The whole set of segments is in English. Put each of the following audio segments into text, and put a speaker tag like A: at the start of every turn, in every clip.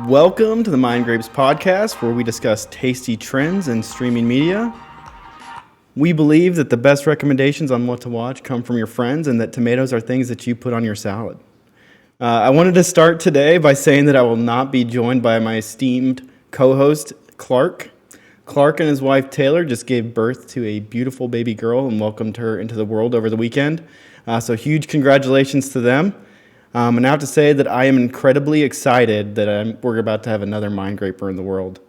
A: Welcome to the MindGrapes podcast, where we discuss tasty trends in streaming media. We believe that the best recommendations on what to watch come from your friends, and that tomatoes are things that you put on your salad. I wanted to start today by saying that I will not be joined by my esteemed co-host, Clark. Clark and his wife, Taylor, just gave birth to a beautiful baby girl and welcomed her into the world over the weekend. So huge congratulations to them. And I have to say that I am incredibly excited that we're about to have another MindGraper in the world.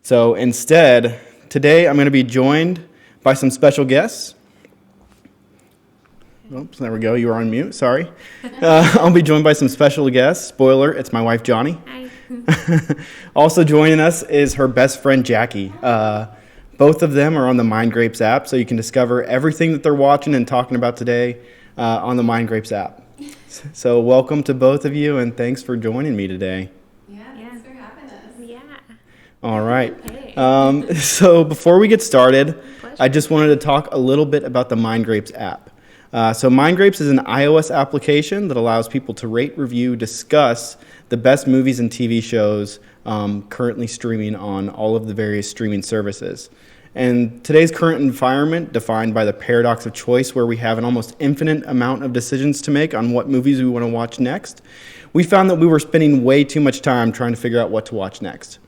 A: So instead, today I'm going to be joined by some special guests. Oops, there we go. You were on mute. Sorry. I'll be joined by some special guests. Spoiler, it's my wife, Johnnie.
B: Hi.
A: Also joining us is her best friend, Jackie. Both of them are on the MindGrapes app, so you can discover everything that they're watching and talking about today on the MindGrapes app. So welcome to both of you, and thanks for joining me today.
C: Yeah, thanks for having us.
B: Yeah.
A: All right.
B: Hey.
A: So before we get started,
B: Pleasure.
A: I just wanted to talk a little bit about the MindGrapes app. So MindGrapes is an iOS application that allows people to rate, review, discuss the best movies and TV shows currently streaming on all of the various streaming services. And today's current environment, defined by the paradox of choice, where we have an almost infinite amount of decisions to make on what movies we want to watch next, we found that we were spending way too much time trying to figure out what to watch next.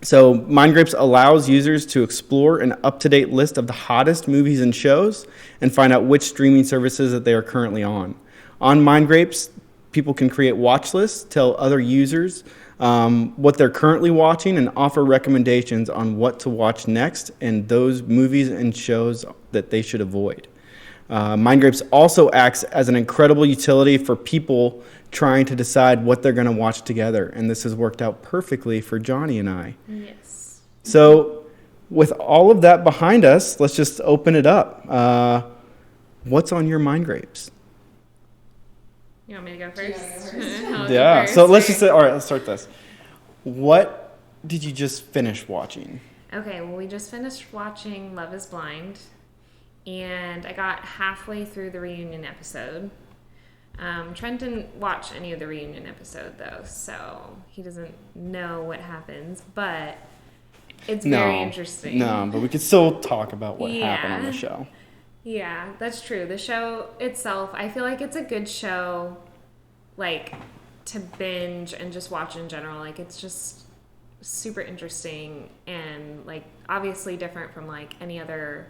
A: So MindGrapes allows users to explore an up-to-date list of the hottest movies and shows and find out which streaming services that they are currently on. On MindGrapes, people can create watch lists, tell other users what they're currently watching, and offer recommendations on what to watch next and those movies and shows that they should avoid. MindGrapes also acts as an incredible utility for people trying to decide what they're going to watch together, and this has worked out perfectly for Johnnie and I.
B: Yes.
A: So with all of that behind us, let's just open it up. What's on your MindGrapes?
B: You want me to go
C: Do you
B: first?
C: wanna go first?
B: I'll go
A: Yeah,
B: first.
A: so let's just say, all right, let's start this. What did you just finish watching?
B: Okay, well, we just finished watching Love is Blind, and I got halfway through the reunion episode. Trent didn't watch any of the reunion episode, though, so he doesn't know what happens, but it's very interesting.
A: No, but we could still talk about what happened on the
B: Yeah.
A: show.
B: Yeah, that's true. The show itself, I feel like it's a good show, like, to binge and just watch in general. Like, it's just super interesting and, like, obviously different from, like, any other,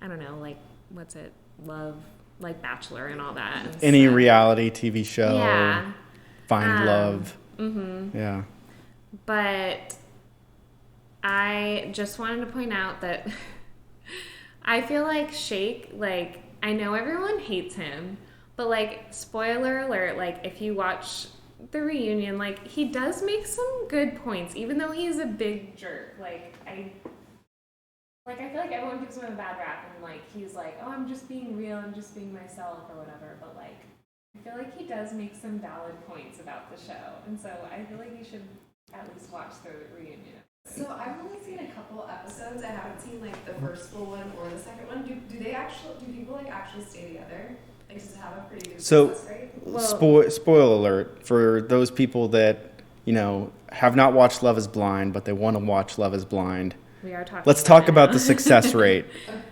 B: I don't know, like, what's it, Love, like, Bachelor and all that. And
A: Any
B: stuff.
A: reality TV show,
B: Yeah.
A: Find Love.
B: Mm-hmm.
A: Yeah.
B: But I just wanted to point out that I feel like Shake, like, I know everyone hates him, but, like, spoiler alert, like, if you watch the reunion, like, he does make some good points, even though he's a big jerk. Like, I feel like everyone gives him a bad rap, and, like, he's like, oh, I'm just being real, I'm just being myself, or whatever, but, like, I feel like he does make some valid points about the show, and so I feel like you should at least watch the reunion.
C: So I've only seen a couple episodes. I haven't seen like the first full one or the second one. Do people like actually stay together? Like, does it have a pretty good success rate?
B: Well-
A: Spoiler alert for those people that, have not watched Love is Blind, but they want to watch Love is Blind.
B: We are talking.
A: Let's talk about the success rate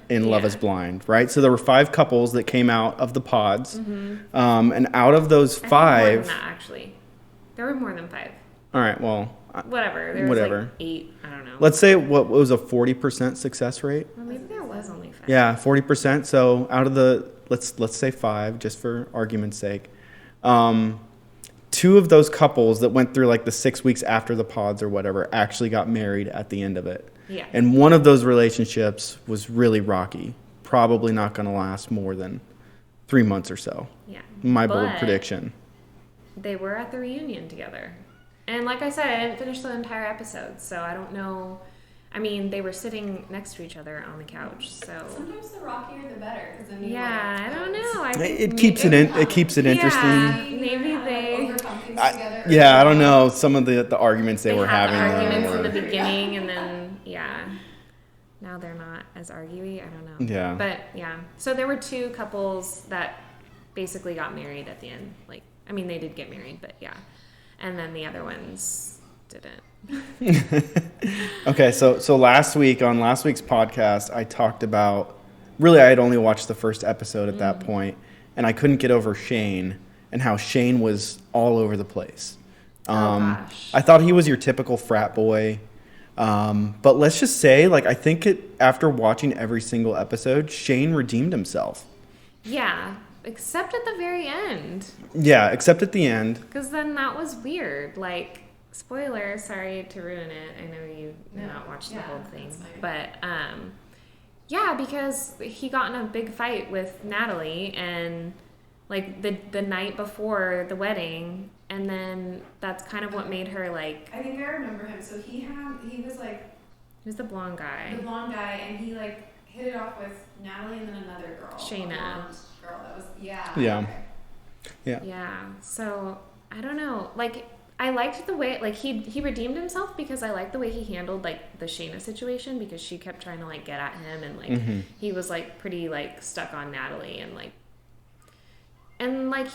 A: in Love
B: Yeah.
A: is Blind, right? So there were 5 couples that came out of the pods, and out of those
B: I think
A: 5,
B: more than that, actually. There were more than 5.
A: all right, well,
B: Whatever. There was
A: Whatever.
B: like 8. I don't know.
A: let's say what was a 40% success rate.
B: Well, maybe there was only 5.
A: Yeah, 40%. So out of the let's say 5, just for argument's sake. 2 of those couples that went through like the 6 weeks after the pods or whatever actually got married at the end of it.
B: Yeah.
A: And one of those relationships was really rocky. Probably not going to last more than 3 months or so.
B: Yeah.
A: My bold
B: But
A: prediction.
B: They were at the reunion together. And like I said, I didn't finish the entire episode, so I don't know. I mean, they were sitting next to each other on the couch, so.
C: Sometimes the rockier the better, because then you
B: Yeah, I don't know. I think
A: It keeps it in. It keeps it interesting.
B: Yeah, maybe they.
C: overcome things together.
A: Yeah, I don't know. Some of the arguments they were
B: had
A: having.
B: the arguments
A: were-
B: in the beginning, and then now they're not as arguey. I don't know.
A: Yeah.
B: But yeah, so there were 2 couples that basically got married at the end. Like, I mean, they did get married, but yeah. and then the other ones didn't.
A: Okay, so on last week's podcast, I talked about, really I had only watched the first episode at that point, and I couldn't get over Shayne and how Shayne was all over the place.
B: Gosh.
A: I thought he was your typical frat boy. But let's just say, like, I think after watching every single episode, Shayne redeemed himself.
B: Yeah, except at the very end.
A: Yeah, except at the end.
B: Because then that was weird. Like, spoiler, sorry to ruin it. I know you did not watch the whole thing. But, yeah, because he got in a big fight with Natalie and, like, the night before the wedding. And then that's kind of what made her, like...
C: I think I remember him. So he was, like...
B: Who's the blonde guy?
C: The blonde guy, and he, like, hit it off with Natalie and then another girl.
B: Shayna.
C: A blonde girl that was... Yeah.
A: Yeah.
C: Okay.
A: Yeah.
B: Yeah. So, I don't know. Like, I liked the way... Like, he redeemed himself because I liked the way he handled, like, the Shayna situation because she kept trying to, like, get at him and, like, he was, like, pretty, like, stuck on Natalie and, like... And, like,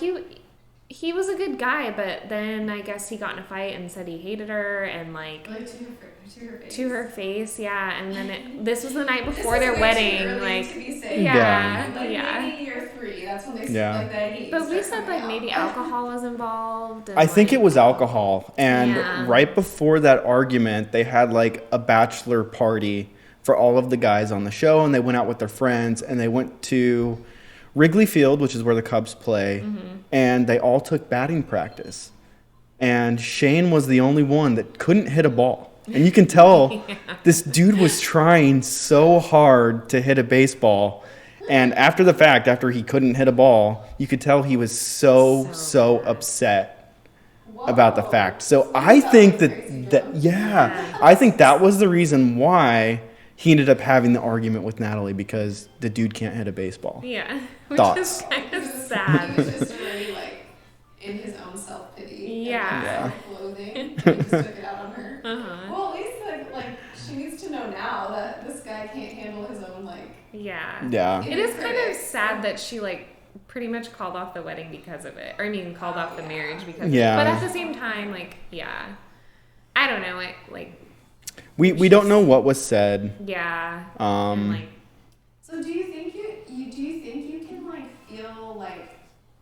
B: he was a good guy, but then I guess he got in a fight and said he hated her and like
C: to her face.
B: To her face, yeah. And then this was the night before their wedding, like
C: to be saying
B: yeah,
C: like,
B: yeah.
C: Maybe year 3, that's when they
A: Yeah.
C: like that.
B: But we said like maybe alcohol was involved. And,
A: I think
B: like,
A: it was alcohol. And
B: Yeah.
A: right before that argument, they had like a bachelor party for all of the guys on the show, and they went out with their friends, and they went to Wrigley Field, which is where the Cubs play, and they all took batting practice. And Shayne was the only one that couldn't hit a ball. And you can tell this dude was trying so hard to hit a baseball. And after the fact, after he couldn't hit a ball, you could tell he was so upset about the fact. So I think I think that was the reason why he ended up having the argument with Natalie, because the dude can't hit a baseball.
B: Yeah. Which
A: Thoughts?
B: is kind of
C: He
B: sad.
C: was just already like in his own self-pity.
B: Yeah.
C: And loathing. He just took it out on her.
B: Uh-huh.
C: Well, at least like she needs to know now that this guy can't handle his own like.
B: Yeah.
A: Yeah.
B: It is kind of sad that she like pretty much called off the wedding because of it. Or I mean called off the marriage because of it. But at the same time, like, yeah. I don't know,
A: We don't know what was said.
B: Yeah.
A: Um,
B: and,
C: So do you think you can like feel like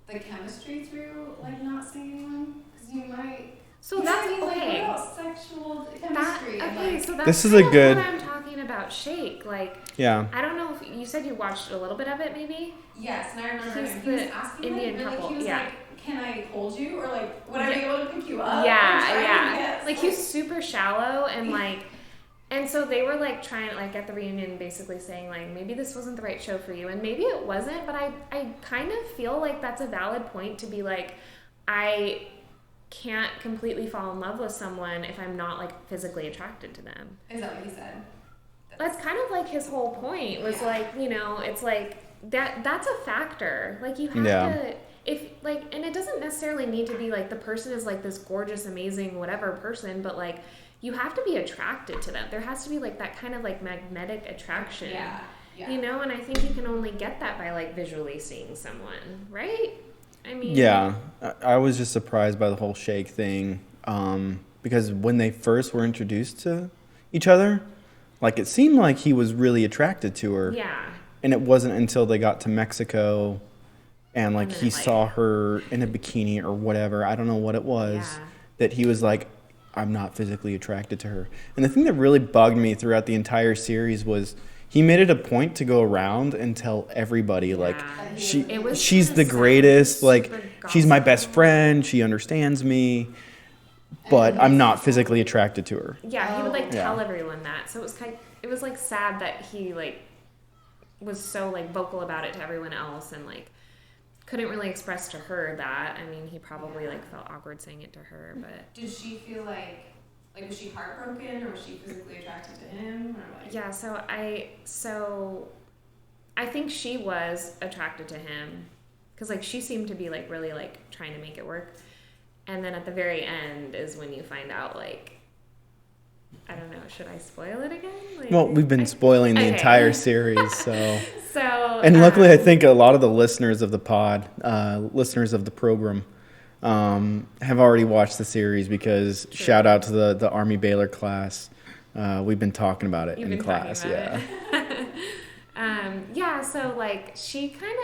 C: the chemistry through like not seeing anyone? Because you might.
B: so that's
C: like,
B: okay.
C: what about sexual chemistry?
B: So that's
A: This is
B: kind
A: a
B: of
A: good-
B: what I'm talking about. Shake, like,
A: yeah.
B: I don't know if you said you watched a little bit of it, maybe.
C: Yes, and I remember
B: He's
C: him. He was
B: the
C: asking
B: Indian
C: like,
B: couple,
C: he was
B: yeah.
C: like, "Can I hold you?" Or like, "Would I be able to pick you up?"
B: Yeah. Like he's super shallow and like. And so they were like trying like at the reunion basically saying like maybe this wasn't the right show for you and maybe it wasn't, but I kind of feel like that's a valid point to be like I can't completely fall in love with someone if I'm not like physically attracted to them.
C: Is that what he said?
B: That's kind of like his whole point was like, you know, it's like that's a factor. Like you have to if like and it doesn't necessarily need to be like the person is like this gorgeous, amazing, whatever person, but like you have to be attracted to them. There has to be like that kind of like magnetic attraction.
C: Yeah.
B: You know, and I think you can only get that by like visually seeing someone, right? I mean,
A: Yeah, I was just surprised by the whole Shake thing, because when they first were introduced to each other, like it seemed like he was really attracted to her.
B: Yeah.
A: And it wasn't until they got to Mexico and like
B: And then
A: he
B: it, like-
A: saw her in a bikini or whatever, I don't know what it was,
B: Yeah.
A: that he was like, I'm not physically attracted to her. And the thing that really bugged me throughout the entire series was he made it a point to go around and tell everybody like
B: Yeah. It was
A: she's
B: kinda
A: the
B: sad,
A: greatest, like
B: super
A: she's my
B: gossipy.
A: best friend, she understands me, but I'm not physically attracted to her.
B: Yeah, he would like tell
A: Yeah.
B: everyone that. So it was like sad that he like was so like vocal about it to everyone else and like couldn't really express to her that. I mean, he probably like felt awkward saying it to her, but
C: Did she feel like was she heartbroken or was she physically attracted to him or like?
B: yeah, so I think she was attracted to him cuz like she seemed to be like really like trying to make it work. And then at the very end is when you find out like I don't know, should I spoil it again? Like,
A: Well, we've been spoiling the
B: Okay.
A: entire series, so.
B: So
A: And luckily, I think a lot of the listeners of the pod, listeners of the program, have already watched the series because shout out to the Army Baylor class. We've been talking about it in class. Yeah.
B: Yeah. So like she kind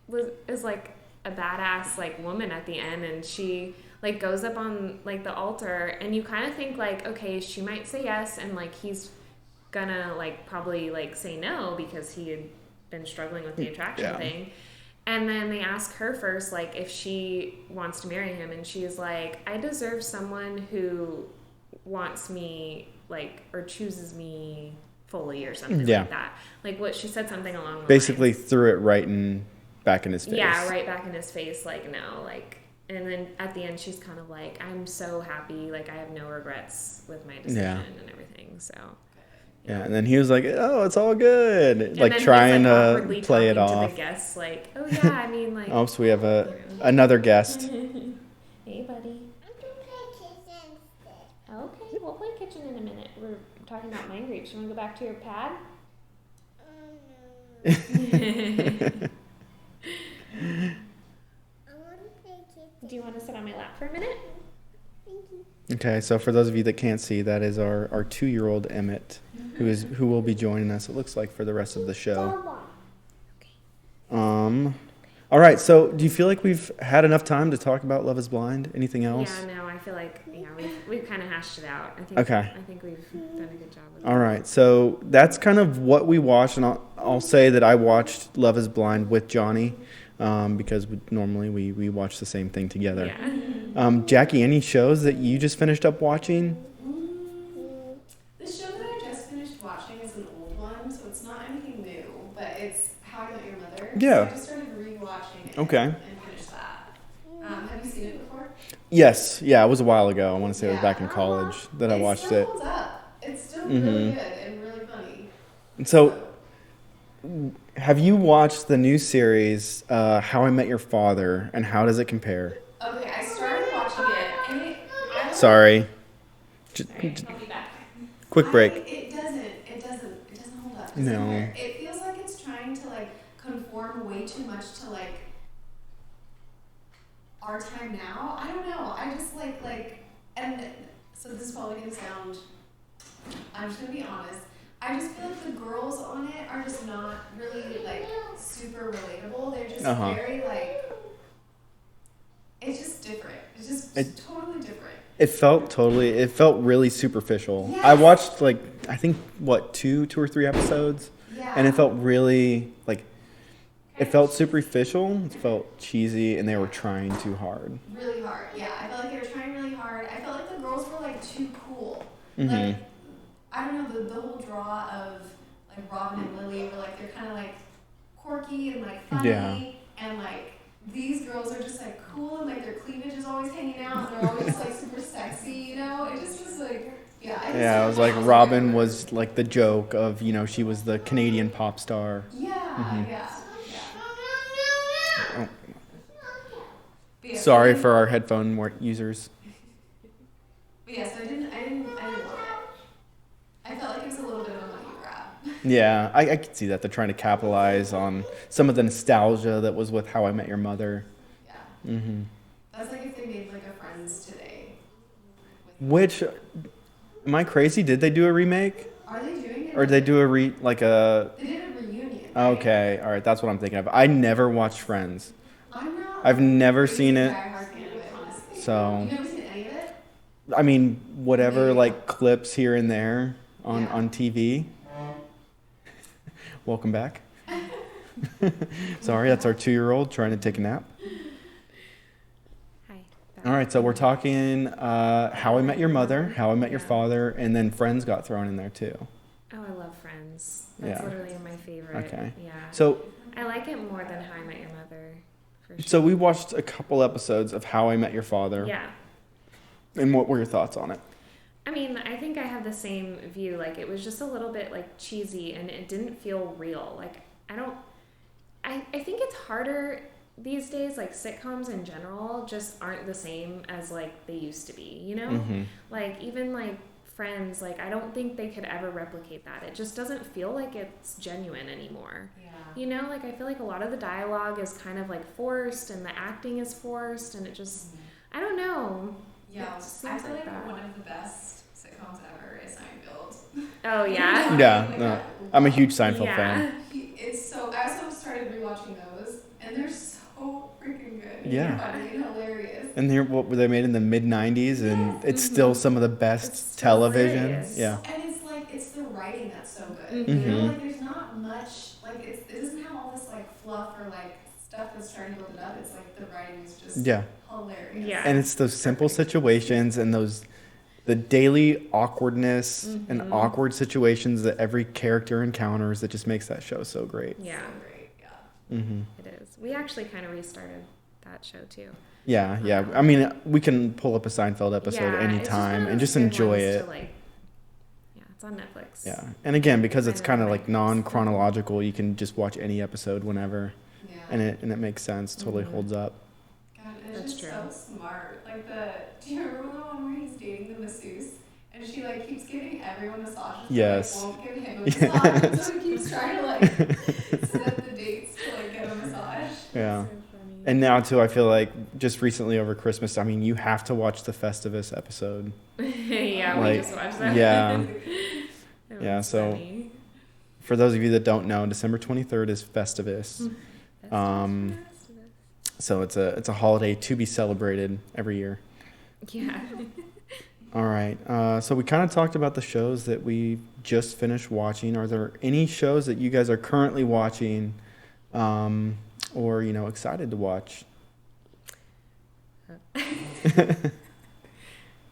B: of is like a badass like woman at the end, and she like goes up on like the altar, and you kind of think like, okay, she might say yes, and like he's gonna like probably like say no because he had been struggling with the attraction thing. And then they ask her first, like, if she wants to marry him. And she's like, I deserve someone who wants me, like, or chooses me fully or something like that. Like, what she said something along the
A: basically
B: lines.
A: threw it right back in his face.
B: Yeah, right back in his face, like, no. Like, and then at the end, she's kind of like, I'm so happy. Like, I have no regrets with my decision and everything. So...
A: Yeah, and then he was like, "Oh, it's all good,"
B: and
A: like trying to play it off.
B: To the guests, like, "Oh yeah, I mean, like."
A: Oh, so we have another guest.
B: Hey, buddy. Okay, we'll play kitchen in a minute. We're talking about MindGrapes. You want to go back to your pad?
D: I want to play kitchen.
B: Do you want to sit on my lap for a minute?
A: Okay, so for those of you that can't see, that is our 2-year-old Emmett, who will be joining us. It looks like for the rest of the show. All right. So, do you feel like we've had enough time to talk about Love Is Blind? Anything else?
B: Yeah, no. I feel like we've kind of hashed it out. I think we've done a good job with it.
A: All right. So that's kind of what we watched, and I'll say that I watched Love Is Blind with Johnnie. Because normally we watch the same thing together.
B: Yeah.
A: Jackie, any shows that you just finished up watching?
C: The show that I just finished watching is an old one, so it's not anything new, but it's How I Met Your Mother.
A: Yeah.
C: So I just started rewatching it and finished that. Have you seen it before?
A: Yes. Yeah, it was a while ago. I want to say it was back in college that I watched it.
C: It still holds up. It's still really good and really funny.
A: So, have you watched the new series, How I Met Your Father, and how does it compare?
C: Okay, I started watching it, and
A: Sorry.
B: I'll be back.
A: Quick break.
C: It doesn't hold up.
A: No.
C: It feels like it's trying to like conform way too much to like our time now. I don't know. I just like, and so this is probably gonna sound. I'm just gonna be honest. I just feel like the girls on it are just not really like super relatable. They're just very like. It's just different. It's just totally different.
A: It felt really superficial.
C: Yes.
A: I watched I think 2 or 3 episodes, and it felt really it felt superficial. It felt cheesy, and they were trying too hard.
C: Really hard, yeah. I felt like they were trying really hard. I felt like the girls were like too cool.
A: Mm-hmm.
C: Like I don't know, the whole draw of like Robin and Lily were like they're kind of like quirky and like funny, and like. These girls are just like cool and like their cleavage is always hanging out and they're always like super sexy, you know? It just was like,
A: it was like Robin was like the joke of, she was the Canadian pop star.
C: Yeah.
A: Oh. Sorry for our headphone users.
C: But yeah, so I didn't love it. I felt like it was a little bit of a money grab.
A: Yeah, I could see that. They're trying to capitalize on some of the nostalgia that was with How I Met Your Mother.
C: Yeah.
A: Mm-hmm.
C: That's like if they made like a Friends today.
A: Which, am I crazy? Did they do a remake?
C: Are they doing it?
A: Or did they do
C: They did a reunion. Right?
A: Okay, all right, that's what I'm thinking of. I never watched Friends.
C: I've
A: never seen it.
C: Honestly.
A: So.
C: You've never seen any of it?
A: I mean, whatever, clips here and there on TV. Welcome back. Sorry, that's our 2-year-old trying to take a nap.
B: Hi.
A: All right, so we're talking How I Met Your Mother, How I Met Your Father, and then Friends got thrown in there too.
B: Oh, I love Friends. That's literally my favorite.
A: Okay.
B: Yeah.
A: So
B: I like it more than How I Met Your Mother. For sure.
A: So we watched a couple episodes of How I Met Your Father.
B: Yeah.
A: And what were your thoughts on it?
B: I mean, I think I have the same view. Like, it was just a little bit, cheesy, and it didn't feel real. I think it's harder these days. Sitcoms in general just aren't the same as, they used to be, you know?
A: Mm-hmm.
B: Even, Friends, I don't think they could ever replicate that. It just doesn't feel like it's genuine anymore.
C: Yeah.
B: You know? I feel like a lot of the dialogue is kind of, forced, and the acting is forced, and it just... I don't know.
C: Yeah,
B: It
C: I
B: seems
C: feel like
B: that.
C: one of the best sitcoms ever is Seinfeld.
B: Oh yeah.
A: Yeah,
C: Like,
A: no,
C: I
A: I'm a
C: love-
A: huge Seinfeld
B: Yeah.
A: fan.
C: It's so. I also started rewatching those, and they're so freaking good.
A: Yeah.
C: And funny and hilarious.
A: And what were they made in the mid '90s, and
C: Yes.
A: it's still some of the best
B: It's still
A: television.
B: hilarious.
A: Yeah.
C: And it's like it's the writing that's so good.
B: Mhm.
C: You know, like there's not much like it doesn't have all this like fluff or like stuff that's trying to build it up. It's like the writing is just
A: Yeah.
C: hilarious.
B: Yeah.
A: And it's those simple situations and the daily awkwardness and
B: Mhm.
A: awkward situations that every character encounters that just makes that show so great.
B: Yeah,
C: So great. Yeah.
A: Mm-hmm.
B: it is. We actually kind of restarted that show too.
A: Yeah, yeah. I mean, we can pull up a Seinfeld episode
B: Yeah, it's
A: anytime
B: one of
A: and
B: those
A: just
B: good
A: enjoy
B: ones
A: it.
B: to, like, yeah, it's on Netflix.
A: Yeah. And again, because it's
B: Find it
A: kind
B: on
A: of like
B: Netflix.
A: non-chronological, you can just watch any episode whenever,
C: Yeah.
A: and it makes sense. Totally
B: Mhm.
A: holds up.
C: God, and
B: That's
C: it's just
B: true.
C: so smart. Like do you remember the one where he's dating the masseuse? And she like keeps giving everyone massages,
A: Yes.
C: but like, won't give him a
A: Yes.
C: massage. And so he keeps trying to like set up the dates to like get a massage.
A: Yeah.
B: So funny.
A: And now too, I feel like just recently over Christmas, I mean, you have to watch the Festivus episode.
B: Yeah, we
A: Like,
B: just watched that.
A: yeah.
B: That
A: Yeah,
B: was
A: so-
B: funny.
A: For those of you that don't know, December 23rd is Festivus. Um, So it's a holiday to be celebrated every year.
B: Yeah.
A: All right. So we kind of talked about the shows that we just finished watching. Are there any shows that you guys are currently watching, or excited to watch?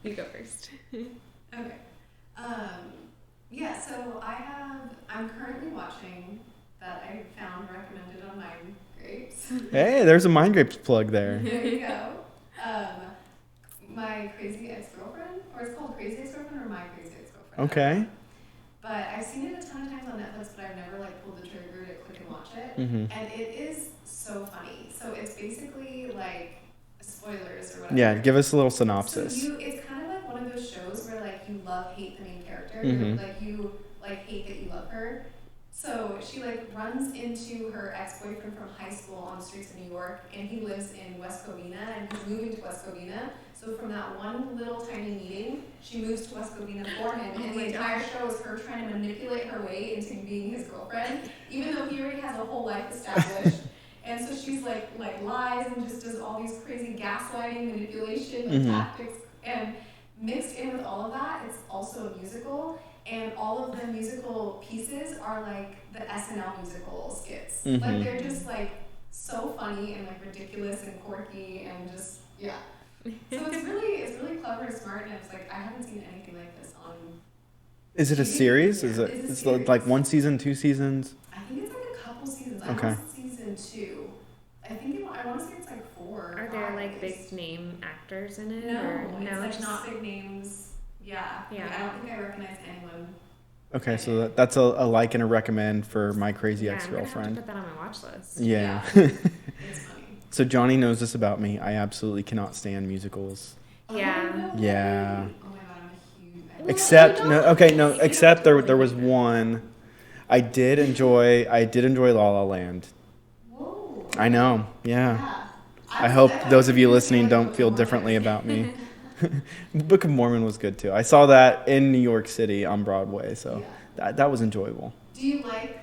B: You go first.
C: Okay. Yeah, so I'm currently watching that I found recommended on MindGrapes.
A: Hey, there's a MindGrapes plug there.
C: There you go. My Crazy Ex-Girlfriend, or it's called Crazy Ex-Girlfriend or My Crazy Ex-Girlfriend.
A: Okay.
C: But I've seen it a ton of times on Netflix, but I've never like pulled the trigger to click and watch it.
A: Mm-hmm.
C: And it is so funny. So it's basically like spoilers or whatever.
A: Yeah, give us a little
C: So
A: synopsis.
C: it's kind of like one of those shows where like you hate the main character.
A: Mhm.
C: Like you hate that you love her. So she like runs into her ex-boyfriend from high school on the streets of New York, and he lives in West Covina, and he's moving to West Covina. So from that one little tiny meeting, she moves to West Covina for him, and the entire show is her trying to manipulate her way into being his girlfriend, even though he already has a whole life established. And so she's like lies and just does all these crazy gaslighting, manipulation
A: Mhm.
C: tactics, and mixed in with all of that, it's also a musical. And all of the musical pieces are like the SNL musical skits.
A: Mhm.
C: Like they're just like so funny and like ridiculous and quirky and just yeah. So it's really clever and smart, and it's like I haven't seen anything like this on.
A: Is it a
C: TV.
A: series?
C: Yeah,
A: Is it?
C: it's a
A: It's
C: series.
A: like one season, 2 seasons?
C: I think it's like a couple seasons.
A: Okay.
C: I know it's season 2. I want to say it's like 4.
B: Are
C: or
B: there
C: 5
B: like
C: at
B: big
C: least.
B: name actors in it?
C: No,
B: or
C: it's
B: no,
C: like
B: just
C: not big names. Yeah.
B: Yeah.
C: I don't think I recognize anyone.
A: Okay, so that's a like and a recommend for My Crazy
B: yeah, I'm gonna have to
A: Ex-Girlfriend.
B: put that on my watch list.
A: Yeah.
C: It's funny.
A: So Johnnie knows this about me. I absolutely cannot stand musicals.
B: Yeah.
C: Oh, no
A: Yeah.
C: way. Oh my god, I'm a huge.
B: Well,
A: Except
B: you
A: no,
B: don't
A: okay, no.
B: really.
A: Except there was one. I did enjoy La La Land.
C: Whoa.
A: I know. Yeah.
C: Yeah.
A: I hope those of you
C: was
A: listening
C: like
A: don't feel
C: more
A: differently
C: like-
A: about me. Book of Mormon was good too. I saw that in New York City on Broadway, so
C: Yeah.
A: that was enjoyable.
C: Do you like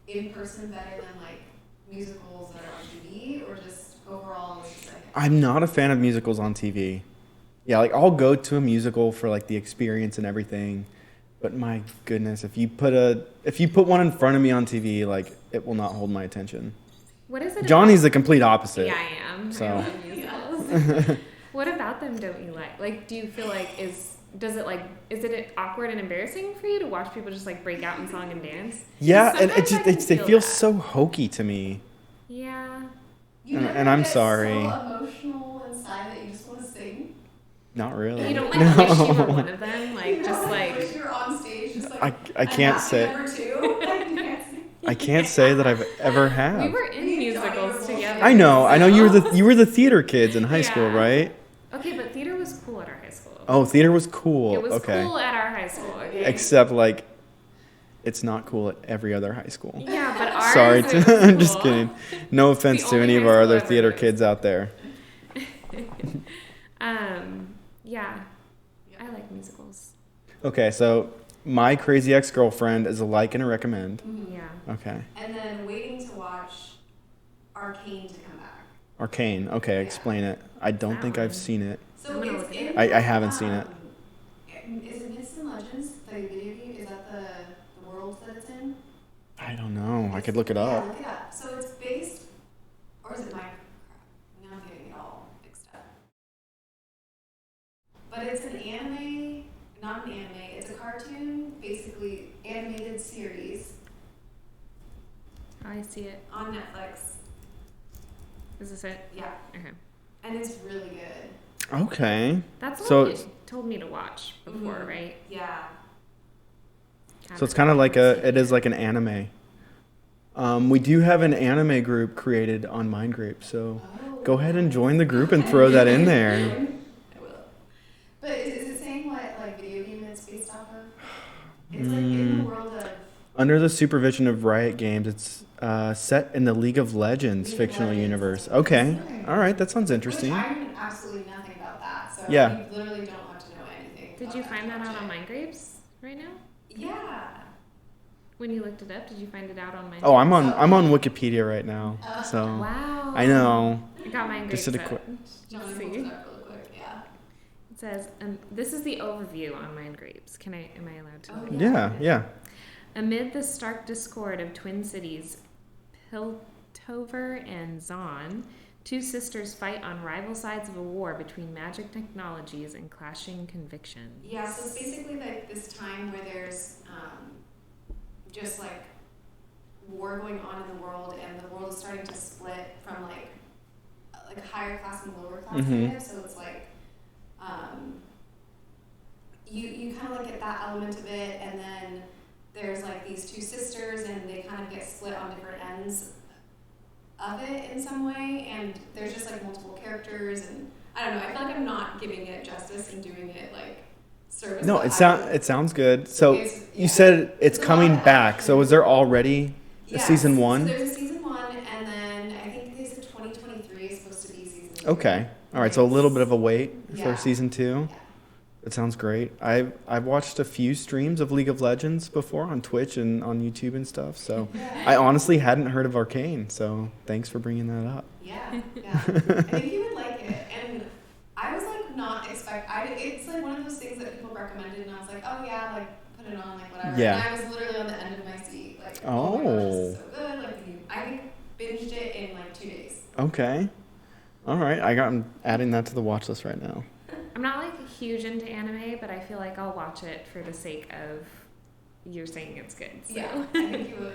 C: in person better than like musicals that are on TV, or just overall it's just like
A: I'm not a fan of musicals on TV. Yeah, like I'll go to a musical for like the experience and everything, but my goodness, if you put one in front of me on TV, like it will not hold my attention.
B: What is it?
A: Johnny's the
B: about?
A: complete opposite.
B: Yeah, I am.
A: So.
B: I love musicals. What about them don't you like? Like, do you feel like is it awkward and embarrassing for you to watch people just like break out in song and dance?
A: Yeah, and
B: Sometimes I can
A: they
B: feel
A: feel
B: that.
A: so hokey to me.
B: Yeah.
C: you
A: And-
C: never
A: and I'm
C: get
A: sorry.
C: so emotional inside that you just want to sing.
A: Not really.
B: You don't like
A: No.
B: wish you were one of them, like
C: You
B: just
C: know,
B: like
C: wish you were on stage, just like
A: I can't say
C: Number 2. Like, you can't sing.
A: I can't say that I've ever have.
B: we were in musicals together.
A: I know you were the theater kids in high school,
B: Yeah.
A: right?
B: Okay, but theater was cool at our high school.
A: Oh, theater was cool.
B: It was
A: Okay.
B: cool at our high school. Okay.
A: Except like it's not cool at every other high school.
B: Yeah, but ours
A: Sorry,
B: was
A: I'm just
B: cool.
A: kidding. No offense
B: the
A: to
B: only
A: any of
B: high
A: our
B: school
A: other
B: ever
A: theater
B: was.
A: kids out there.
B: Yeah, I like musicals.
A: Okay, so My Crazy Ex-Girlfriend is a like and a recommend.
B: Yeah.
A: Okay.
C: And then waiting to watch Arcane to come back.
A: Arcane. Okay,
C: Yeah.
A: explain it. I don't
B: That
A: think
B: one?
A: I've seen it.
C: So
B: I'm gonna
C: it's
B: look it
C: in
A: I haven't seen it.
C: Is it Myths and Legends, the video game? Is that the world that it's in?
A: I don't know. I could look it
C: Yeah,
A: up.
C: look it up. So it's based, or is it Minecraft? Now I'm getting it all mixed up. But it's an anime, not an anime, it's a cartoon, basically animated series
B: I see it.
C: on Netflix.
B: Is this it?
C: Yeah,
B: Okay.
C: and it's really good.
A: Okay.
B: That's
A: So
B: what you told me to watch before,
C: Mhm.
B: right?
C: Yeah.
A: So it's kind of like it is like an anime. We do have an anime group created on MindGrape, so go ahead and join the group and throw that in there.
C: I will. But is it saying what like video game it's based off of? It's like in the world of
A: Under the supervision of Riot Games, it's set in the League of Legends
C: League of
A: fictional
C: Legends.
A: universe. Okay.
C: Okay.
A: All right. That sounds
C: which
A: interesting.
C: I knew absolutely nothing about that. So
A: Yeah.
C: you literally don't have to know anything.
B: Did
C: about
B: you
C: that
B: find
C: to
B: that
C: watch
B: out on
C: it.
B: MindGrapes right now?
C: Yeah.
B: When you looked it up, did you find it out on MindGrapes?
A: Oh, I'm on Wikipedia right now. So
B: Wow.
A: I know.
B: I got MindGrapes.
A: Just did a
B: up.
A: quick-
C: Johnnie
B: Let's
C: pulled
B: see.
C: it up really quick. Yeah.
B: It says, this is the overview on MindGrapes. Am I allowed to?
C: Oh,
B: look?
A: Yeah. Yeah.
B: Amid the stark discord of twin cities, Piltover and Zon, two sisters fight on rival sides of a war between magic technologies and clashing convictions.
C: Yeah. So it's basically like this time where there's just like war going on in the world, and the world is starting to split from like higher class and lower class.
A: Mhm.
C: Kind of. So it's like you kind of like get that element of it, and then there's like these two sisters, and they kind of get split on different ends of it in some way, and there's just like multiple characters, and I don't know. I feel like I'm not giving it justice and doing it like service.
A: No,
C: but
A: it sounds good. So
C: It's-
A: you
C: yeah.
A: said it's
C: There's a
A: coming
C: lot of
A: back.
C: action.
A: So is there already a
C: Yes.
A: season
C: So
A: 1?
C: there's a season 1, and then I think they said 2023 is supposed to be season 2.
A: Okay. All right. So a little bit of a wait
C: Yeah.
A: for season 2.
C: Yeah.
A: That sounds great. I've watched a few streams of League of Legends before on Twitch and on YouTube and stuff. So
C: Yeah.
A: I honestly hadn't heard of Arcane. So thanks for bringing that up.
C: Yeah, I think you would like it, and I was like not it's like one of those things that people recommended, and I was like, oh yeah, like put it on, like whatever.
A: Yeah.
C: And I was literally on the end of my seat, like,
A: Oh.
C: my gosh, this is so good. Like, I binged it in like 2 days.
A: Okay. All right. I'm adding that to the watch list right now.
B: I'm not like huge into anime, but I feel like I'll watch it for the sake of you're saying it's good. So.
C: Yeah, I think you would.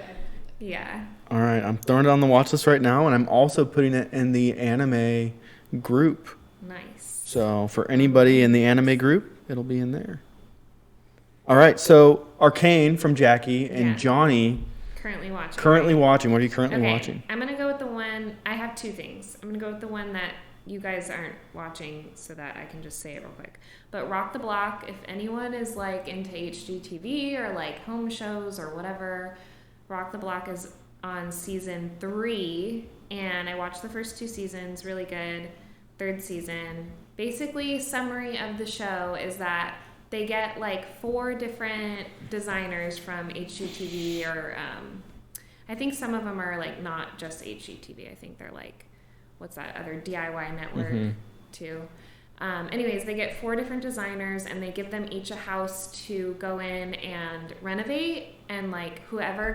B: Yeah.
A: All right. I'm throwing it on the watch list right now, and I'm also putting it in the anime group.
B: Nice.
A: So for anybody in the anime group, it'll be in there. All right. So Arcane from Jackie and
B: Yeah.
A: Johnnie
B: Currently watching.
A: currently watching. What are you currently
B: Okay,
A: watching?
B: I'm gonna go with the one. I have two things. I'm gonna go with the one that you guys aren't watching, so that I can just say it real quick. But Rock the Block. If anyone is like into HGTV or like home shows or whatever, Rock the Block is on season 3, and I watched the first 2 seasons. Really good. Third season. Basically, summary of the show is that they get like 4 different designers from HGTV, or I think some of them are like not just HGTV. I think they're like, what's that other DIY network too. Anyways, they get 4 different designers, and they give them each a house to go in and renovate, and like whoever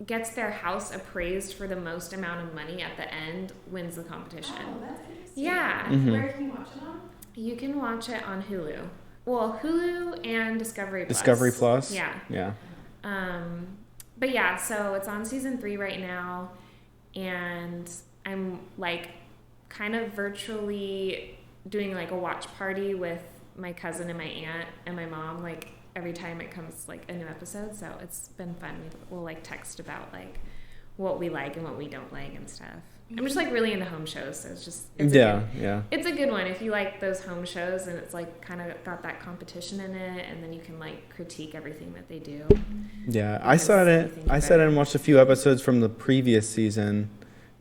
B: gets their house appraised for the most amount of money at the end wins the competition.
C: Oh, that's interesting.
B: Yeah.
A: Mhm.
C: Where can you watch it on?
B: You can watch it on Hulu. Well, Hulu and Discovery Plus.
A: Discovery Plus?
B: Yeah.
A: Yeah.
B: But yeah, so it's on season 3 right now, and I'm like kind of virtually doing like a watch party with my cousin and my aunt and my mom, like every time it comes like a new episode. So it's been fun. We'll like text about like what we like and what we don't like and stuff. I'm just like really into home shows, so it's a good one if you like those home shows, and it's like kind of got that competition in it, and then you can like critique everything that they do.
A: Yeah. I sat in and watched a few episodes from the previous season,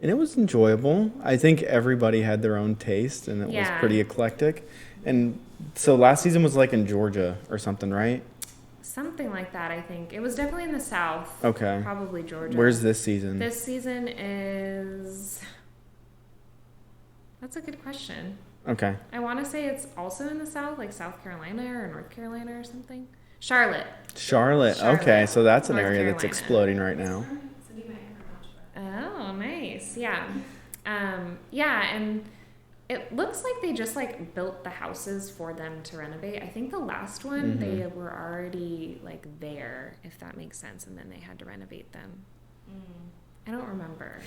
A: And it was enjoyable. I think everybody had their own taste, and it was
B: Yeah.
A: pretty eclectic. And so last season was like in Georgia or something, right?
B: Something like that, I think. It was definitely in the South.
A: Okay.
B: Probably Georgia.
A: Where's this season?
B: This season is... That's a good question.
A: Okay.
B: I want to say it's also in the South, like South Carolina or North Carolina or something. Charlotte.
A: Charlotte.
B: Charlotte,
A: Okay, so that's an
B: North
A: area that's
B: Carolina.
A: exploding right now.
C: Cindy might have her
B: Oh, nice. Yeah. Yeah, and it looks like they just like built the houses for them to renovate. I think the last one they were already like there, if that makes sense, and then they had to renovate them. I don't remember.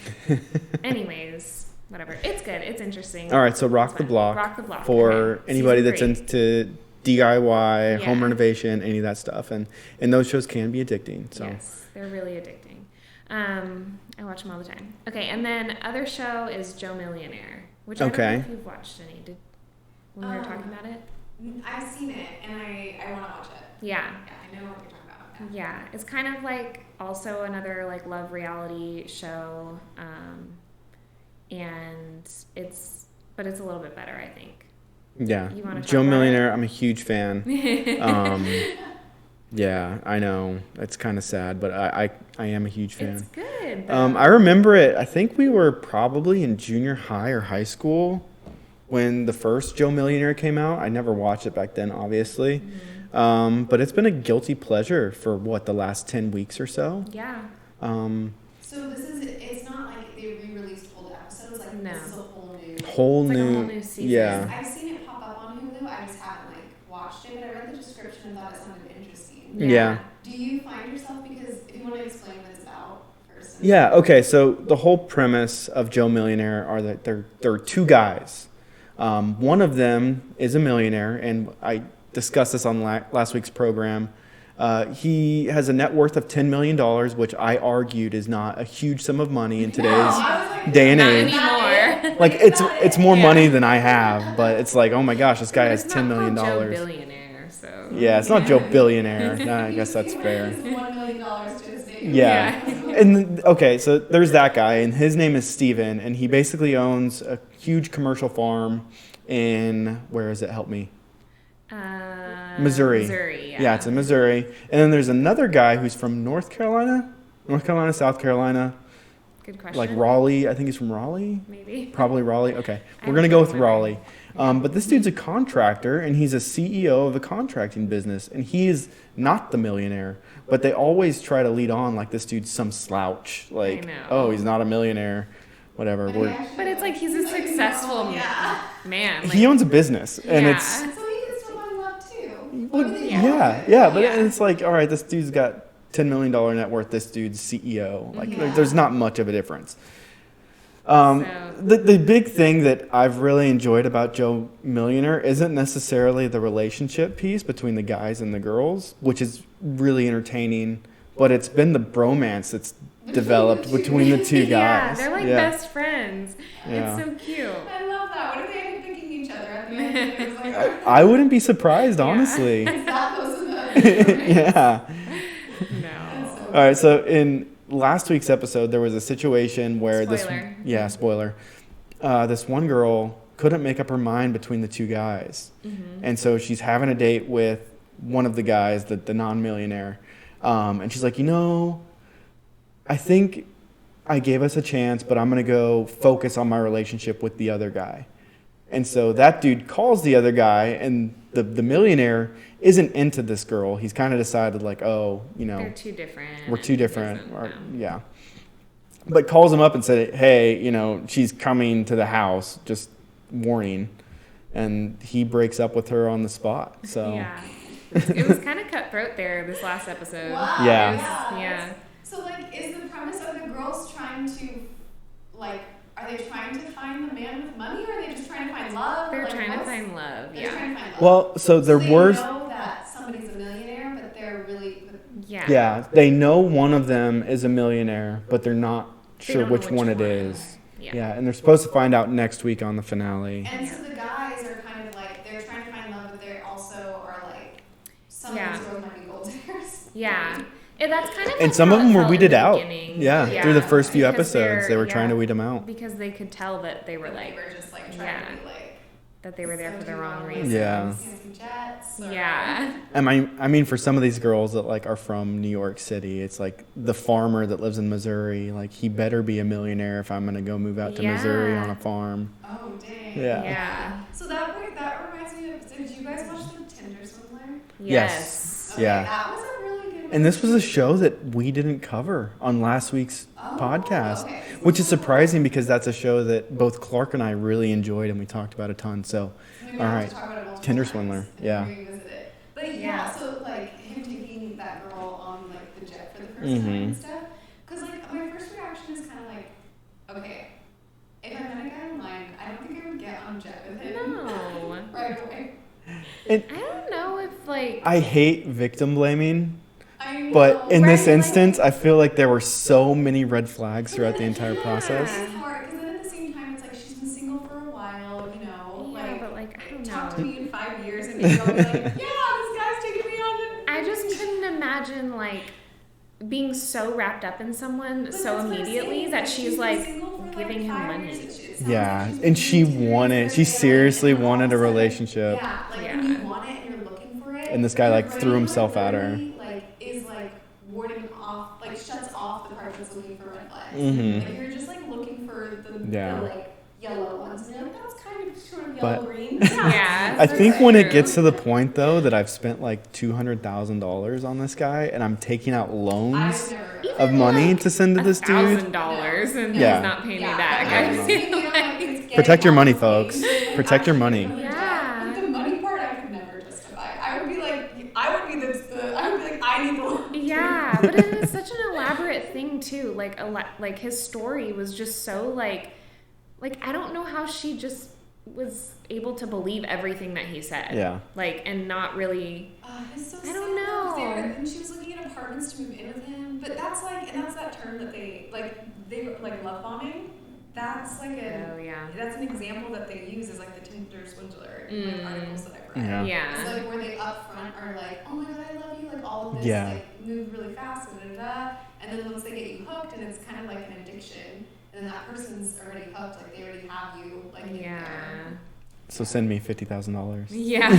B: Anyways, whatever. It's good. It's interesting.
A: All right, so
B: It's
A: Rock the
B: fun.
A: Block.
B: Rock the Block.
A: For
B: Okay.
A: anybody
B: Season
A: that's
B: 3.
A: into DIY, home
B: Yeah.
A: renovation, any of that stuff. And those shows can be addicting. So
B: Yes, they're really addicting. I watch them all the time. Okay, and then other show is Joe Millionaire, which I don't know
A: Okay.
B: if you've watched any. When we were talking about it?
C: I've seen it, and I want to watch it.
B: Yeah.
C: Yeah, I know what you're talking about.
B: Yeah, it's kind of like also another like love reality show, and it's a little bit better, I think.
A: yeah,
B: You wanna
A: Joe
B: talk about
A: Millionaire, I'm a huge fan. Yeah, I know it's kind of sad, but I am a huge fan.
B: It's good.
A: I remember it. I think we were probably in junior high or high school when the first Joe Millionaire came out. I never watched it back then, obviously. But it's been a guilty pleasure for the last 10 weeks or so.
B: Yeah.
C: So it's not like they re-released old episodes, like
B: No.
C: this is a whole new.
B: It's like a whole new season.
A: Yeah.
C: I've seen it pop up on Hulu, I just haven't like watched it, but I read the description and thought it sounded interesting.
A: Yeah.
C: Do you find yourself, because if you want to explain what it's about first.
A: Yeah, okay, so the whole premise of Joe Millionaire are that there are two guys. One of them is a millionaire, and I discussed this on last week's program. He has a net worth of $10 million, which I argued is not a huge sum of money in today's day and
B: Not
A: age.
B: anymore.
A: Like it's more
B: Yeah.
A: money than I have, but it's like, oh my gosh, this guy has
B: It's
A: $10
B: not
A: million.
B: called Joe Billionaire, so.
A: Yeah, it's not Joe Billionaire. Nah, I guess that's fair.
C: $1 million to his name.
A: Yeah. And okay, so there's that guy, and his name is Steven, and he basically owns a huge commercial farm in, where is it? Help me. Missouri.
B: Missouri, yeah.
A: Yeah, it's in Missouri. And then there's another guy who's from North Carolina, South Carolina,
B: Good question.
A: like Raleigh. I think he's from Raleigh.
B: Maybe.
A: Probably Raleigh. Okay,
B: I
A: we're gonna
B: don't
A: go with
B: remember.
A: Raleigh. But this dude's a contractor, and he's a CEO of a contracting business, and he is not the millionaire. But they always try to lead on like this dude's some slouch, like,
B: know.
A: oh, he's not a millionaire, whatever.
B: But it's like he's a successful man. Like,
A: He owns a business, and
B: Yeah.
A: it's
C: And so he can still find love too.
A: well,
C: What do they
A: yeah, but
B: Yeah.
A: it's like, all right, this dude's got $10 million net worth. This dude's CEO. Like,
C: Yeah.
A: there's not much of a difference.
B: So-
A: The big thing that I've really enjoyed about Joe Millionaire isn't necessarily the relationship piece between the guys and the girls, which is really entertaining, but it's been the bromance that's developed between the two
B: Yeah,
A: guys.
B: they're like
A: Yeah.
B: best friends.
A: Yeah.
B: It's so cute.
C: I love that. What if they ended up picking each other at the end? It was like, oh,
A: I wouldn't be surprised, honestly.
C: is that close enough?
A: Yeah.
B: No.
A: All right, so in last week's episode, there was a situation where
B: Spoiler.
A: this one girl couldn't make up her mind between the two guys,
B: Mm-hmm.
A: and so she's having a date with one of the guys, the non-millionaire, and she's like, I think I gave us a chance, but I'm gonna go focus on my relationship with the other guy. And so that dude calls the other guy, and the millionaire isn't into this girl. He's kind of decided like, oh,
B: They're too different.
A: we're too
B: and
A: different.
B: doesn't-
A: Or,
B: no.
A: yeah. But calls him up and said, hey, she's coming to the house, just warning. And he breaks up with her on the spot. So
B: Yeah. It was kind of cutthroat there this last episode.
C: Wow.
A: Yeah.
B: It was- yeah.
C: So, like, is the premise of the girls trying to, like, are they trying to find the man with money, or are they just trying to find love?
B: They're
C: Like,
B: trying to
C: what's-
B: find love.
C: They're
B: Yeah.
C: trying to find love.
A: well, so there
C: they
A: were
C: know that somebody's a millionaire, but they're really.
B: Yeah.
A: yeah, they know one of them is a millionaire, but they're not
B: They
A: sure
B: don't know
A: which one it
B: one.
A: is.
B: Yeah.
A: Yeah, and they're supposed to find out next week on the finale.
C: And so the guys are kind of like, they're trying to find love, but they also are like, some
B: Yeah.
C: of these girls might be gold diggers.
B: Yeah. That's kind of
A: And
B: like
A: some
B: how
A: of
B: it
A: them were
B: felt in
A: weeded
B: the
A: out.
B: beginning.
A: Yeah, through the first few
B: because
A: episodes, they were trying to
B: yeah,
A: weed them out.
B: because they could tell that they were
C: They
B: like,
C: were just like trying
B: yeah,
C: to be like.
B: that they were there
C: so
B: for the
C: do you
B: wrong
C: wanna,
B: reasons.
A: Yeah.
C: fancy jets, or-
B: Yeah.
A: And I mean, for some of these girls that like are from New York City, it's like the farmer that lives in Missouri. Like he better be a millionaire if I'm gonna go move out to Missouri
B: Yeah.
A: on a farm.
C: Oh dang.
A: Yeah.
B: Yeah.
C: So that reminds me of. Did you guys watch the Tinder Swindler?
A: Yes.
C: Okay,
A: Yeah.
C: that was a really good.
A: And this was a show that we didn't cover on last week's podcast,
C: okay.
A: which is surprising because that's a show that both Clark and I really enjoyed and we talked about a ton. So,
C: Maybe
A: all
C: I'll have
A: right,
C: to talk about it multiple
A: Tinder
C: times
A: Swindler,
C: and
A: yeah.
C: revisit it. But yeah,
B: Yeah.
C: so like him taking that girl on like the jet for the first
A: Mm-hmm.
C: time and stuff. Because like my first reaction is kind of like, okay, if I met a guy online, I don't think I would get on a jet with him.
B: No.
C: Right away.
A: And
B: I don't know if like
A: I hate victim blaming,
C: I know.
A: but in this
B: Right, like-
A: instance, I feel like there were so many red flags throughout the entire
B: Yeah.
A: process.
C: It's hard because then at the same time, it's like she's been single for a while, you know.
B: yeah,
C: like,
B: but like I don't
C: talk to
B: know.
C: me in 5 years and maybe I'll be like, yeah, this guy's taking me on.
B: I just couldn't imagine like being so wrapped up in someone
C: But
B: so
C: that's what I'm
B: immediately
C: saying,
B: that she's
C: been
B: like
C: single for,
B: giving him
C: 5
B: money.
C: years. It sounds
A: Yeah,
C: like she's
A: and
C: been
A: she
C: serious
A: wanted,
C: for
A: she
C: a
A: seriously
C: minute, and all
A: wanted
C: of
A: a
C: sudden-
A: relationship.
C: Yeah, like
B: Yeah.
C: when you want it and you're looking for it.
A: And this guy,
C: your
A: like, threw
C: brain,
A: himself at her.
C: literally, like is like warding off, like shuts off the part that's looking for red flags.
A: Mhm.
C: Like you're just like looking for the
A: Yeah.
C: like yellow ones, and you're like, that's kind of sort of
A: But-
C: yellow green.
B: Yeah.
A: I
B: that's
A: think when it
B: true.
A: gets to the point though that I've spent like $200,000 on this guy and I'm taking out loans of money to send to this dude.
B: $1,000 and
A: Yeah.
B: he's not paying me
C: Yeah,
B: back.
C: but
B: I
A: I
B: just
A: know.
B: feel like
A: Protect your money, folks. Protect your money.
B: Yeah.
C: But the money part, I could never justify. I would be like, I would be like, I need the loan.
B: yeah, but it is such an elaborate thing too. Like his story was just so like I don't know how she just was able to believe everything that he said.
A: Yeah.
B: Like and not really.
C: It's so
B: I
C: sad,
B: don't
C: though, 'cause
B: know.
C: and she was looking at apartments to move in with him, but that's like, and that's that term that they were like love bombing. That's like
B: Oh yeah.
C: that's an example that they use as like the Tinder swindler in
B: Mm.
C: like articles that I've read.
A: Yeah.
B: Yeah.
C: It's like where they up front are like, oh my god, I love you, like all of this,
A: Yeah.
C: like move really fast, and and then once they get you hooked, and it's kind of like an addiction, and then that person's already hooked, like they already have you, like in
B: Yeah.
C: there.
A: So send me $50,000.
B: Yeah.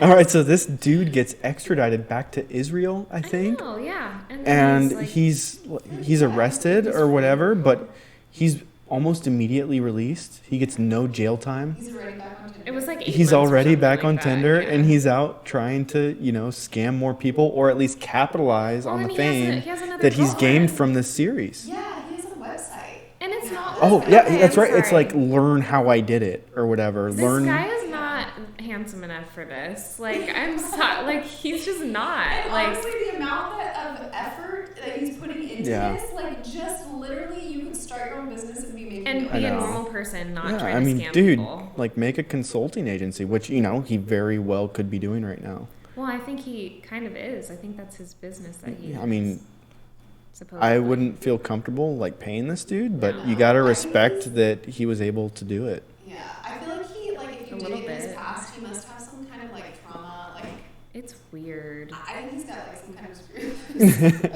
A: All right, so this dude gets extradited back to Israel, I think.
B: Oh yeah. And,
A: And
B: then
A: he's arrested or whatever, but he's almost immediately released. He gets no jail time.
C: He's already back on Tinder.
B: it was like 8
A: He's
B: months or
A: already
B: something
A: back
B: like
A: on
B: that,
A: Tinder
B: yeah.
A: and he's out trying to, scam more people or at least capitalize
B: Well,
A: on
B: and
A: the
B: he has
A: fame
B: he has another
A: that he's gained
B: girlfriend.
A: from this series.
C: Yeah, he has a website.
B: And it's not.
A: Oh,
B: okay,
A: yeah, that's
B: I'm
A: right. It's
B: sorry.
A: like learn how I did it or whatever.
B: This
A: Learn
B: guy is not handsome enough for this. Like I'm sorry. Like he's just not.
C: And
B: Like
C: honestly, the amount of effort that he's putting into
A: Yeah.
C: this, like just literally, you could start your own business and be making.
B: and
A: I
B: be a
A: know.
B: normal person, not
A: Yeah,
B: trying
A: I
B: to
A: mean,
B: scam
A: dude,
B: people.
A: like make a consulting agency, which, he very well could be doing right now.
B: Well, I think he kind of is. I think that's his business that he.
A: I mean,
B: supposedly.
A: I wouldn't feel comfortable like paying this dude, but you
C: No.
A: got to
C: I think
A: respect that he was able to do it.
C: Yeah, I feel like he if
B: A
C: you did
B: little
C: it in his
B: bit.
C: past, he must have some kind of like trauma. Like
B: It's weird.
C: I think he's got like some kind of screw.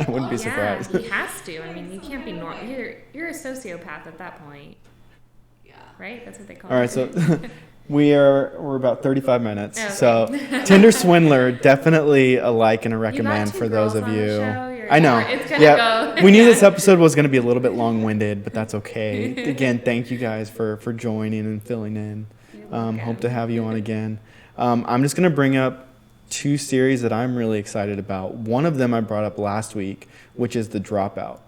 A: I wouldn't be surprised.
B: Yeah, he has to. I mean, you can't be normal. You're a sociopath at that point,
C: Yeah.
B: right? That's what they call
A: All
B: it.
A: right, so we're about 35 minutes.
B: Okay.
A: So Tinder Swindler, definitely a like and a
B: You got
A: recommend
B: two
A: for those
B: girls
A: of
B: on the
A: you.
B: show, you're-
A: I know.
B: It's gonna
A: Yeah,
B: go.
A: we knew
B: Yeah.
A: this episode was going to be a little bit long-winded, but that's okay. Again, thank you guys for joining and filling in. Hope to have you on again. I'm just going to bring up two series that I'm really excited about. One of them I brought up last week, which is The Dropout.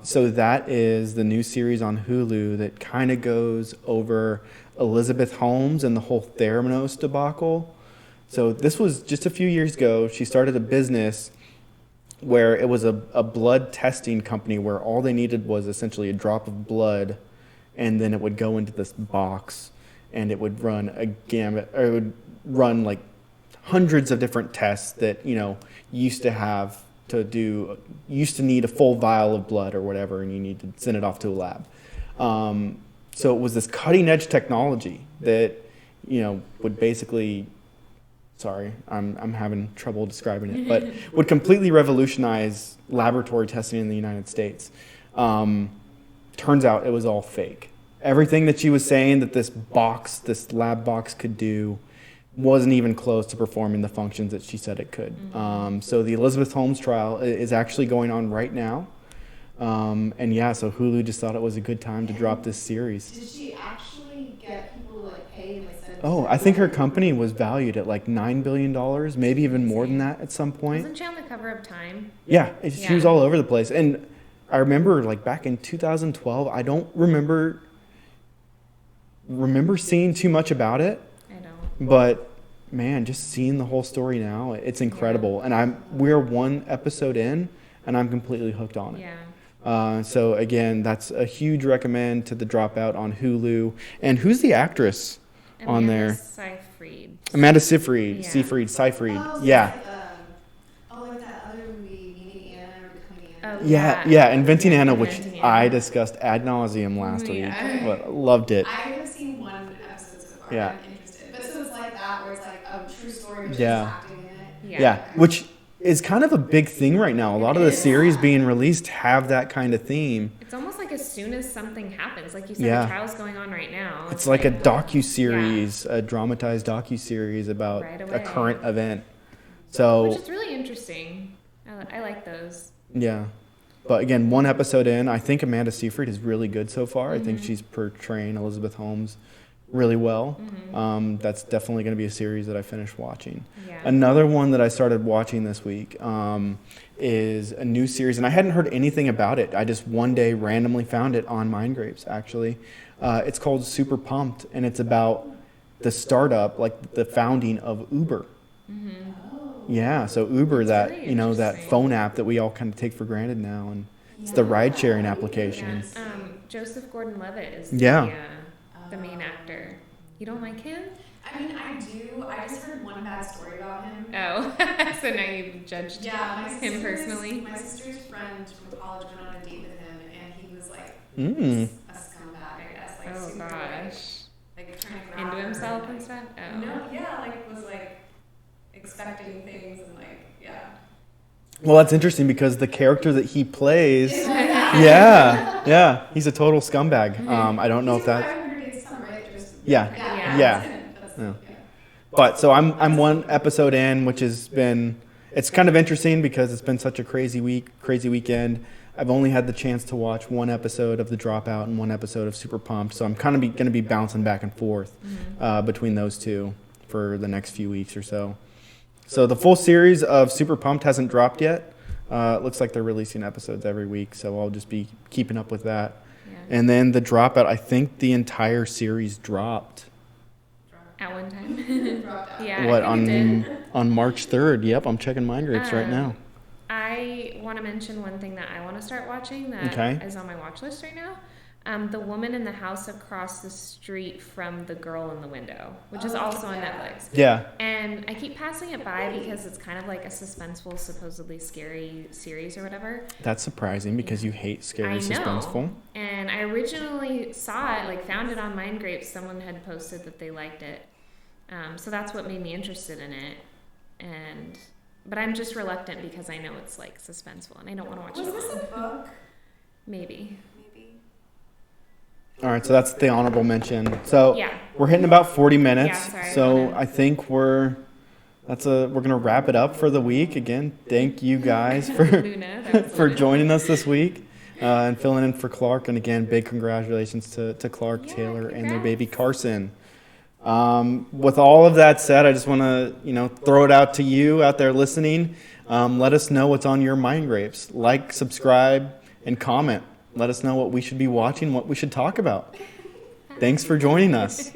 A: So that is the new series on Hulu that kind of goes over Elizabeth Holmes and the whole Theranos debacle. So this was just a few years ago. She started a business where it was a blood testing company where all they needed was essentially a drop of blood, and then it would go into this box and it would run a gamut, or it would run like hundreds of different tests that used to need a full vial of blood or whatever, and you need to send it off to a lab. So it was this cutting edge technology that would basically sorry, I'm having trouble describing it, but would completely revolutionize laboratory testing in the United States. Turns out it was all fake. Everything that she was saying that this lab box could do wasn't even close to performing the functions that she said it could. So the Elizabeth Holmes trial is actually going on right now. And yeah, so Hulu just thought it was a good time to drop this series.
C: Did she actually get people to like pay and like send?
A: Oh, I think her company was valued at like $9 billion, maybe even more than that at some point.
B: Wasn't she on the cover of Time?
A: Yeah, she
B: Yeah.
A: was all over the place. And I remember like back in 2012, I don't remember seeing too much about it,
B: I don't.
A: but man, just seeing the whole story now, it's incredible. And we're one episode in and I'm completely hooked on it.
B: Yeah.
A: So again, that's a huge recommend to the Dropout on Hulu. And who's the actress on there?
B: Seyfried.
A: Amanda Seyfried.
B: Yeah.
A: Seyfried.
C: Oh, so
A: Yeah.
C: it's like that other movie, Meeting Anna or Becoming Anna.
B: Oh,
A: Yeah, Inventing Anna, which
B: Inventing
A: I
B: Anna.
A: discussed ad nauseum last week,
B: Yeah.
A: but loved it.
C: I have seen one episode so far.
A: Yeah.
C: I'm interested. But so it's like that, where it's like a true story, but
A: Yeah.
C: she's acting in it.
A: Yeah, which is kind of a big thing right now. A lot of the series being released have that kind of theme.
B: It's almost like as soon as something happens, like you said,
A: Yeah.
B: the trial's going on right now.
A: It's like a docu-series, a dramatized docu-series about
B: Right
A: a
B: away.
A: current event.
B: Which
A: So,
B: is really interesting. I like those.
A: yeah. But again, one episode in, I think Amanda Seyfried is really good so far. I think she's portraying Elizabeth Holmes really well. That's definitely going to be a series that I finish watching.
B: Yeah.
A: Another one that I started watching this week is a new series, and I hadn't heard anything about it. I just one day randomly found it on MindGrapes, actually. It's called Super Pumped, and it's about the startup, like the founding of Uber. Yeah, so Uber,
B: That's
A: that
B: really
A: that
B: interesting.
A: phone app that we all kind of take for granted now, and it's the ride-sharing application.
B: Yes. Joseph Gordon-Levitt is
A: Yeah.
B: the main actor. You don't like him?
C: I mean, I do. I just heard one bad story about him.
B: Oh, so now you've judged
C: Yeah, my
B: him personally?
C: My sister's friend from college went on a date with him, and he was like
A: Mm.
C: a scumbag, I guess. Like,
B: Oh
C: super,
B: gosh.
C: like trying to grab
B: Into
C: her,
B: himself
C: like-
B: and stuff? Oh.
C: No, yeah, like was like expecting things and like
A: Well, that's interesting because the character that he plays, yeah, he's a total scumbag. I don't know if that,
C: 500 Days of Summer, right? Just,
A: yeah.
B: Yeah.
C: That's,
A: Yeah. But so I'm one episode in, which has been, it's kind of interesting because it's been such a crazy weekend. I've only had the chance to watch one episode of The Dropout and one episode of Super Pumped, so I'm kind of going to be bouncing back and forth between those two for the next few weeks or so. So the full series of Super Pumped hasn't dropped yet. It looks like they're releasing episodes every week, so I'll just be keeping up with that.
B: Yeah.
A: And then The Dropout, I think the entire series dropped.
B: At one time?
C: dropped out.
B: Yeah.
A: What,
B: I think it did.
A: on March 3rd? Yep, I'm checking MindGrapes right now.
B: I want to mention one thing that I want to start watching that is
A: Okay.
B: on my watch list right now. The Woman in the House Across the Street from The Girl in the Window, which is also on Netflix.
A: Yeah.
B: And I keep passing it by because it's kind of like a suspenseful, supposedly scary series or whatever.
A: That's surprising because you hate scary,
B: I know.
A: suspenseful.
B: And I originally saw it, like found it on MindGrapes. Someone had posted that they liked it. So that's what made me interested in it. But I'm just reluctant because I know it's like suspenseful and I don't want to watch
C: Was
B: it
C: this
B: alone.
C: a book?
B: Maybe.
C: Maybe.
A: All right, so that's the honorable mention. So
B: Yeah.
A: we're hitting about 40 minutes.
B: Yeah, sorry,
A: so
B: I
A: I think we're gonna wrap it up for the week. Again, thank you guys for
B: Luna, that was
A: for
B: Luna.
A: joining us this week and filling in for Clark. And again, big congratulations to Clark,
B: Yeah,
A: Taylor, and their
B: congrats.
A: baby Carson. With all of that said, I just want to throw it out to you out there listening. Let us know what's on your MindGrapes. Like, subscribe, and comment. Let us know what we should be watching, what we should talk about. Thanks for joining us.